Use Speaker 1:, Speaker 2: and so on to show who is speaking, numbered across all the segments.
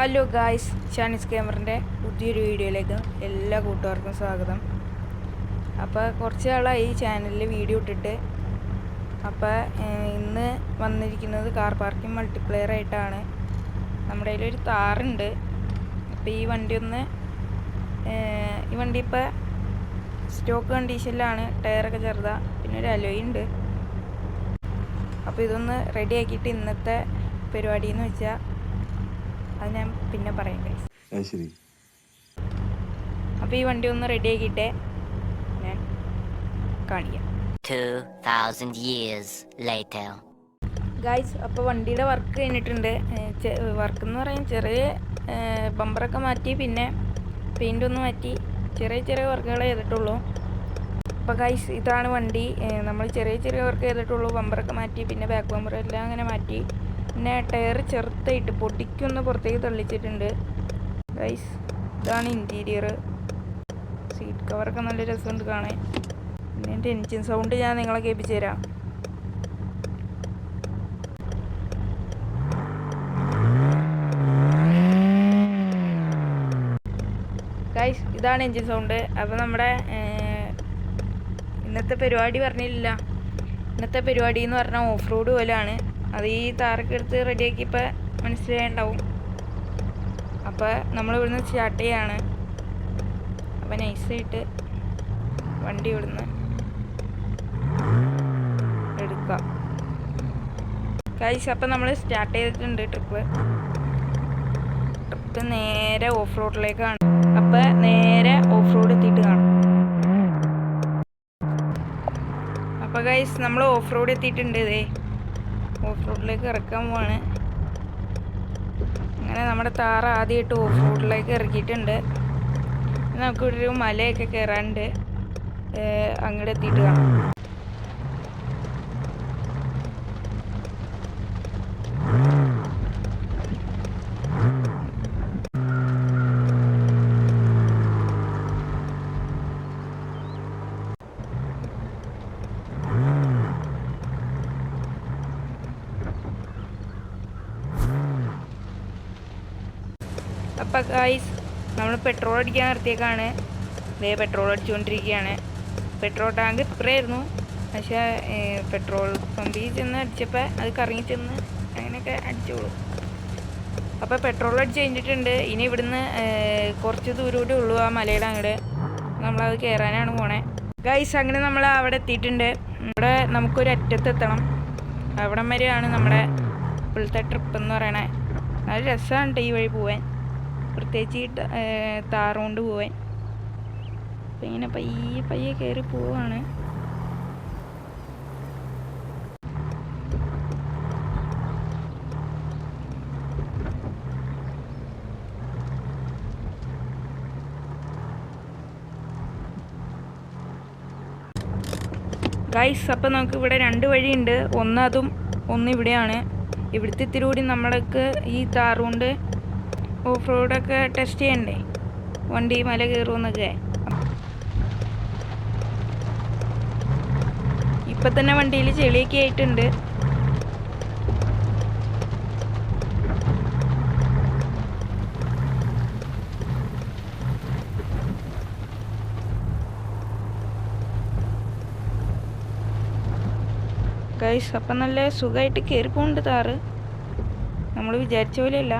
Speaker 1: Hello guys, ഷാനിസ് ക്യാമറിൻ്റെ പുതിയൊരു വീഡിയോയിലേക്ക് എല്ലാ കൂട്ടുകാർക്കും സ്വാഗതം. അപ്പോൾ കുറച്ച് നാളായി ഈ ചാനലിൽ വീഡിയോ ഇട്ടിട്ട്. അപ്പോൾ ഇന്ന് വന്നിരിക്കുന്നത് കാർ പാർക്കിംഗ് മൾട്ടിപ്ലെയർ ആയിട്ടാണ്. നമ്മുടെ കയ്യിലൊരു താറുണ്ട്. അപ്പോൾ ഈ വണ്ടി ഇപ്പോൾ സ്റ്റോക്ക് കണ്ടീഷനിലാണ്. ടയറൊക്കെ ചെറുതാണ്, പിന്നെ ഒരു അലോയ് ഉണ്ട്. അപ്പോൾ ഇതൊന്ന് റെഡി ആക്കിയിട്ട് ഇന്നത്തെ പരിപാടി എന്ന് വെച്ചാൽ അത് ഞാൻ പിന്നെ പറയാം ഗൈസ്. അപ്പോൾ ഈ വണ്ടി ഒന്ന് റെഡി ആക്കിയിട്ട് ഞാൻ കാണിക്കാം.
Speaker 2: 2000 years later.
Speaker 1: ഗൈസ്, അപ്പോൾ വണ്ടിയുടെ വർക്ക് കഴിഞ്ഞിട്ടുണ്ട്. വർക്ക് എന്ന് പറയാൻ ചെറിയ ബമ്പറൊക്കെ മാറ്റി, പിന്നെ പെയിൻ്റ് ഒന്ന് മാറ്റി, ചെറിയ ചെറിയ വർക്കുകൾ ചെയ്തിട്ടുള്ളൂ. അപ്പോൾ ഗൈസ്, ഇതാണ് വണ്ടി. നമ്മൾ ചെറിയ ചെറിയ വർക്ക് ചെയ്തിട്ടുള്ളൂ. ബമ്പറൊക്കെ മാറ്റി, പിന്നെ ബാക്ക് ബമ്പർ എല്ലാം അങ്ങനെ മാറ്റി. പിന്നെ ടയർ ചെറുതായിട്ട് പൊട്ടിക്കൊന്ന് പുറത്തേക്ക് തള്ളിച്ചിട്ടുണ്ട്. ഗൈസ്, ഇതാണ് ഇൻറ്റീരിയർ. സീറ്റ് കവറൊക്കെ നല്ല രസമുണ്ട് കാണാൻ. പിന്നെ എൻ്റെ എൻജിൻ സൗണ്ട് ഞാൻ നിങ്ങളെ കേൾപ്പിച്ചു തരാം. ഗൈസ്, ഇതാണ് എൻജിൻ സൗണ്ട്. അപ്പോൾ നമ്മുടെ ഇന്നത്തെ പരിപാടി പറഞ്ഞില്ല. ഇന്നത്തെ പരിപാടി എന്ന് പറഞ്ഞാൽ ഓഫ് റോഡ് പോലെയാണ്. അത് ഈ താറൊക്കെ എടുത്ത് റെഡിയാക്കിയപ്പോൾ മനസ്സിലായിട്ടുണ്ടാവും. അപ്പോൾ നമ്മൾ ഇവിടുന്ന് സ്റ്റാർട്ട് ചെയ്യാണ്. അപ്പോൾ നൈസായിട്ട് വണ്ടി ഇവിടുന്ന് എടുക്കാം. ഗൈസ്, അപ്പോൾ നമ്മൾ സ്റ്റാർട്ട് ചെയ്തിട്ടുണ്ട് ട്രിപ്പ് നേരെ ഓഫ് റോഡിലേക്കാണ്. അപ്പോൾ നേരെ ഓഫ് റോഡ് എത്തിയിട്ട് കാണാം. അപ്പോൾ ഗൈസ്, നമ്മൾ ഓഫ് റോഡ് എത്തിയിട്ടുണ്ട്. ഇതേ ഓഫ് റോഡിലേക്ക് ഇറക്കാൻ പോവാണ്. അങ്ങനെ നമ്മുടെ താറ ആദ്യമായിട്ട് ഓഫ് റോഡിലേക്ക് ഇറക്കിയിട്ടുണ്ട്. നമുക്കിവിടെ ഒരു മലയൊക്കെ കയറാണ്ട് അങ്ങോട്ട് എത്തിയിട്ട് കാണാം. അപ്പോൾ ഗൈസ്, നമ്മൾ പെട്രോൾ അടിക്കാൻ നിർത്തിയേക്കാണ്. ഇതേ പെട്രോൾ അടിച്ചുകൊണ്ടിരിക്കുകയാണ്. പെട്രോൾ ടാങ്ക് ഇത്രയായിരുന്നു, പക്ഷേ പെട്രോൾ പമ്പിൽ ചെന്ന് അടിച്ചപ്പോൾ അത് കറങ്ങി ചെന്ന് അങ്ങനെയൊക്കെ അടിച്ചോളൂ. അപ്പോൾ പെട്രോൾ അടിച്ച് കഴിഞ്ഞിട്ടുണ്ട്. ഇനി ഇവിടുന്ന് കുറച്ച് ദൂരം കൂടി ഉള്ളൂ ആ മലയുടെ അങ്ങോട്ട്. നമ്മളത് കയറാനാണ് പോണേ. ഗൈസ്, അങ്ങനെ നമ്മൾ അവിടെ എത്തിയിട്ടുണ്ട്. ഇവിടെ നമുക്കൊരു അറ്റത്തെത്തണം. അവിടം വരെയാണ് നമ്മുടെ ഇപ്പോഴത്തെ ട്രിപ്പ് എന്ന് പറയണേ. നല്ല രസമാണ് ഈ വഴി പോവാൻ, പ്രത്യേകിച്ച് താറുകൊണ്ട് പോവാൻ. അപ്പം ഇങ്ങനെ പയ്യെ കയറി പോവാണ്. ഗൈസ്, അപ്പം നമുക്ക് ഇവിടെ രണ്ട് വഴിയുണ്ട്. ഒന്ന് അതും ഒന്ന് ഇവിടെയാണ്. ഇവിടുത്തെ ഇത്തിരി കൂടി നമ്മൾക്ക് ഈ താറുകൊണ്ട് ഓഫ് റോഡൊക്കെ ടെസ്റ്റ് ചെയ്യണ്ടേ, വണ്ടി മല കയറുമെന്നൊക്കെ. ഇപ്പം തന്നെ വണ്ടിയിൽ ചെളിയൊക്കെ ആയിട്ടുണ്ട്. ഗൈസ്, അപ്പം നല്ല സുഖമായിട്ട് കയറി പോകുന്നുണ്ട് താറ്. നമ്മൾ വിചാരിച്ച പോലെയല്ല.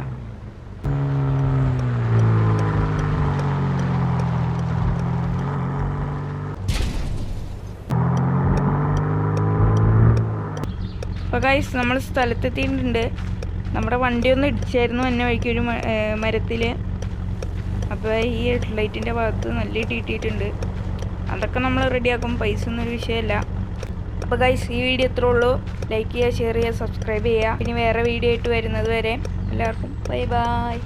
Speaker 1: അപ്പോൾ ഗൈസ്, നമ്മൾ സ്ഥലത്തെത്തിയിട്ടുണ്ട്. നമ്മുടെ വണ്ടി ഒന്ന് ഇടിച്ചായിരുന്നു എന്നെ വഴിക്കൊരു മരത്തിൽ. അപ്പോൾ ഈ ഹെഡ്ലൈറ്റിൻ്റെ ഭാഗത്ത് നല്ല ഇട്ടിട്ടുണ്ട്. അതൊക്കെ നമ്മൾ റെഡിയാക്കും. പൈസ ഒന്നും വിഷയമല്ല. അപ്പോൾ ഗൈസ്, ഈ വീഡിയോ ഇത്രേ ഉള്ളൂ. ലൈക്ക് ചെയ്യുക, ഷെയർ ചെയ്യുക, സബ്സ്ക്രൈബ് ചെയ്യുക. പിന്നെ വേറെ വീഡിയോ ആയിട്ട് വരുന്നത് വരെ എല്ലാവർക്കും ബൈ ബൈ.